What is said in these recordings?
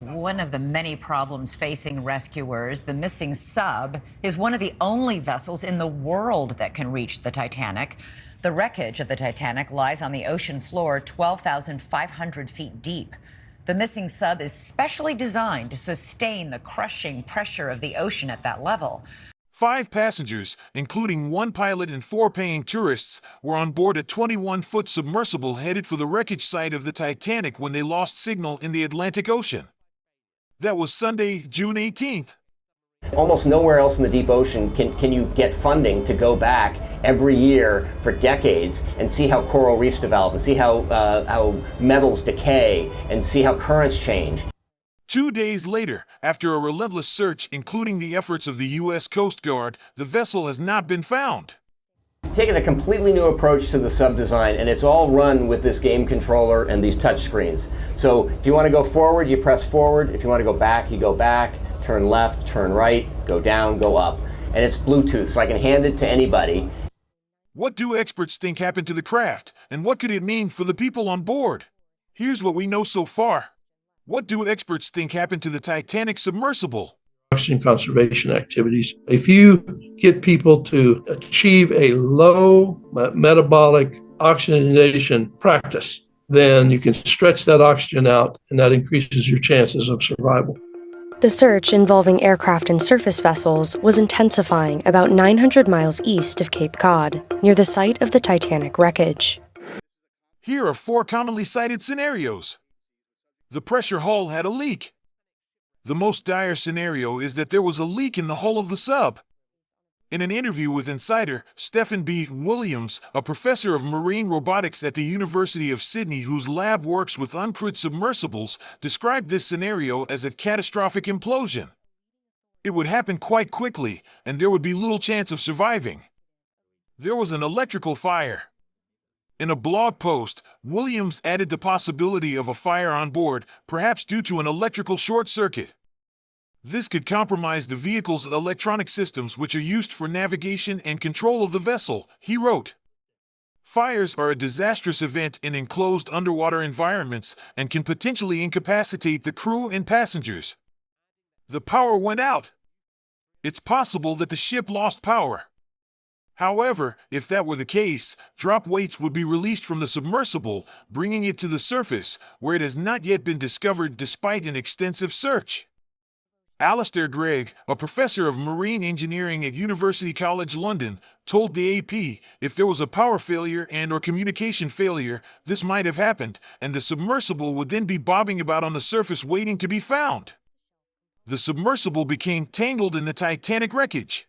One of the many problems facing rescuers, the missing sub, is one of the only vessels in the world that can reach the Titanic. The wreckage of the Titanic lies on the ocean floor, 12,500 feet deep. The missing sub is specially designed to sustain the crushing pressure of the ocean at that level. 5 passengers, including one pilot and 4 paying tourists, were on board a 21-foot submersible headed for the wreckage site of the Titanic when they lost signal in the Atlantic Ocean. That was Sunday, June 18th. Almost nowhere else in the deep ocean can you get funding to go back every year for decades and see how coral reefs develop and see how metals decay and see how currents change. 2 days later, after a relentless search, including the efforts of the U.S. Coast Guard, the vessel has not been found. Taken a completely new approach to the sub design, and it's all run with this game controller and these touch screens. So if you want to go forward, you press forward. If you want to go back, you go back. Turn left, turn right, go down, go up. And it's Bluetooth, so I can hand it to anybody. What do experts think happened to the craft, and what could it mean for the people on board? Here's what we know so far. What do experts think happened to the Titanic Submersible? Oxygen conservation activities. If you get people to achieve a low metabolic oxygenation practice, then you can stretch that oxygen out, and that increases your chances of survival. The search involving aircraft and surface vessels was intensifying about 900 miles east of Cape Cod, near the site of the Titanic wreckage. Here are 4 commonly cited scenarios. The pressure hull had a leak. The most dire scenario is that there was a leak in the hull of the sub. In an interview with Insider, Stephen B. Williams, a professor of marine robotics at the University of Sydney whose lab works with uncrewed submersibles, described this scenario as a catastrophic implosion. It would happen quite quickly, and there would be little chance of surviving. There was an electrical fire. In a blog post, Williams added the possibility of a fire on board, perhaps due to an electrical short circuit. This could compromise the vehicle's electronic systems, which are used for navigation and control of the vessel, he wrote. Fires are a disastrous event in enclosed underwater environments and can potentially incapacitate the crew and passengers. The power went out. It's possible that the ship lost power. However, if that were the case, drop weights would be released from the submersible, bringing it to the surface, where it has not yet been discovered despite an extensive search. Alistair Gregg, a professor of marine engineering at University College London, told the AP if there was a power failure and/or communication failure, this might have happened, and the submersible would then be bobbing about on the surface waiting to be found. The submersible became tangled in the Titanic wreckage.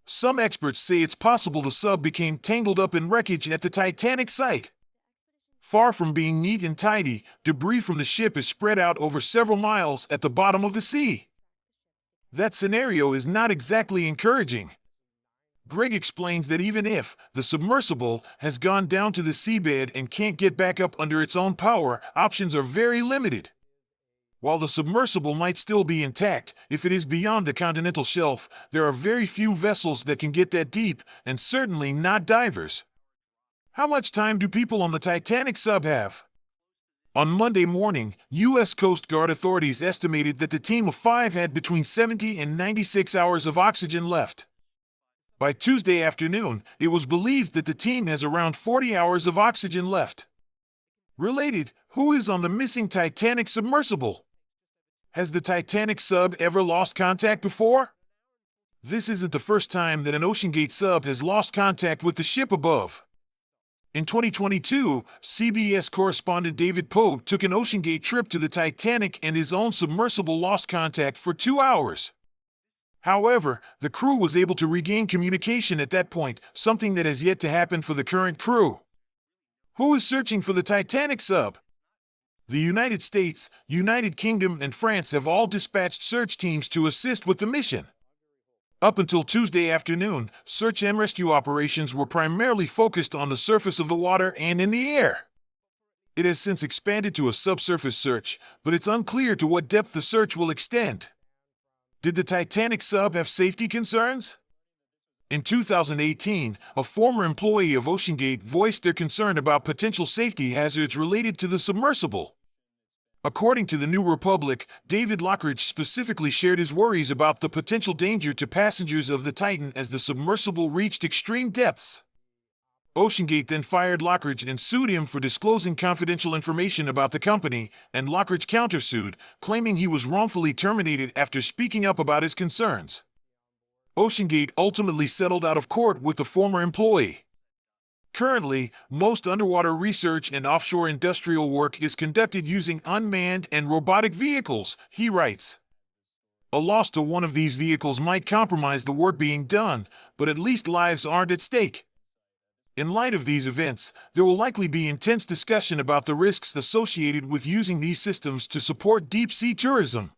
Some experts say it's possible the sub became tangled up in wreckage at the Titanic site. Far from being neat and tidy, debris from the ship is spread out over several miles at the bottom of the sea. That scenario is not exactly encouraging. Greg explains that even if the submersible has gone down to the seabed and can't get back up under its own power, options are very limited. While the submersible might still be intact, if it is beyond the continental shelf, there are very few vessels that can get that deep, and certainly not divers. How much time do people on the Titanic sub have? On Monday morning, U.S. Coast Guard authorities estimated that the team of 5 had between 70 and 96 hours of oxygen left. By Tuesday afternoon, it was believed that the team has around 40 hours of oxygen left. Related, who is on the missing Titanic submersible? Has the Titanic sub ever lost contact before? This isn't the first time that an OceanGate sub has lost contact with the ship above. In 2022, CBS correspondent David Pogue took an OceanGate trip to the Titanic and his own submersible lost contact for 2 hours. However, the crew was able to regain communication at that point, something that has yet to happen for the current crew. Who is searching for the Titanic sub? The United States, United Kingdom, and France have all dispatched search teams to assist with the mission. Up until Tuesday afternoon, search and rescue operations were primarily focused on the surface of the water and in the air. It has since expanded to a subsurface search, but it's unclear to what depth the search will extend. Did the Titanic sub have safety concerns? In 2018, a former employee of OceanGate voiced their concern about potential safety hazards related to the submersible. According to the New Republic, David Lockridge specifically shared his worries about the potential danger to passengers of the Titan as the submersible reached extreme depths. OceanGate then fired Lockridge and sued him for disclosing confidential information about the company, and Lockridge countersued, claiming he was wrongfully terminated after speaking up about his concerns. OceanGate ultimately settled out of court with the former employee. Currently, most underwater research and offshore industrial work is conducted using unmanned and robotic vehicles, he writes. A loss to one of these vehicles might compromise the work being done, but at least lives aren't at stake. In light of these events, there will likely be intense discussion about the risks associated with using these systems to support deep-sea tourism.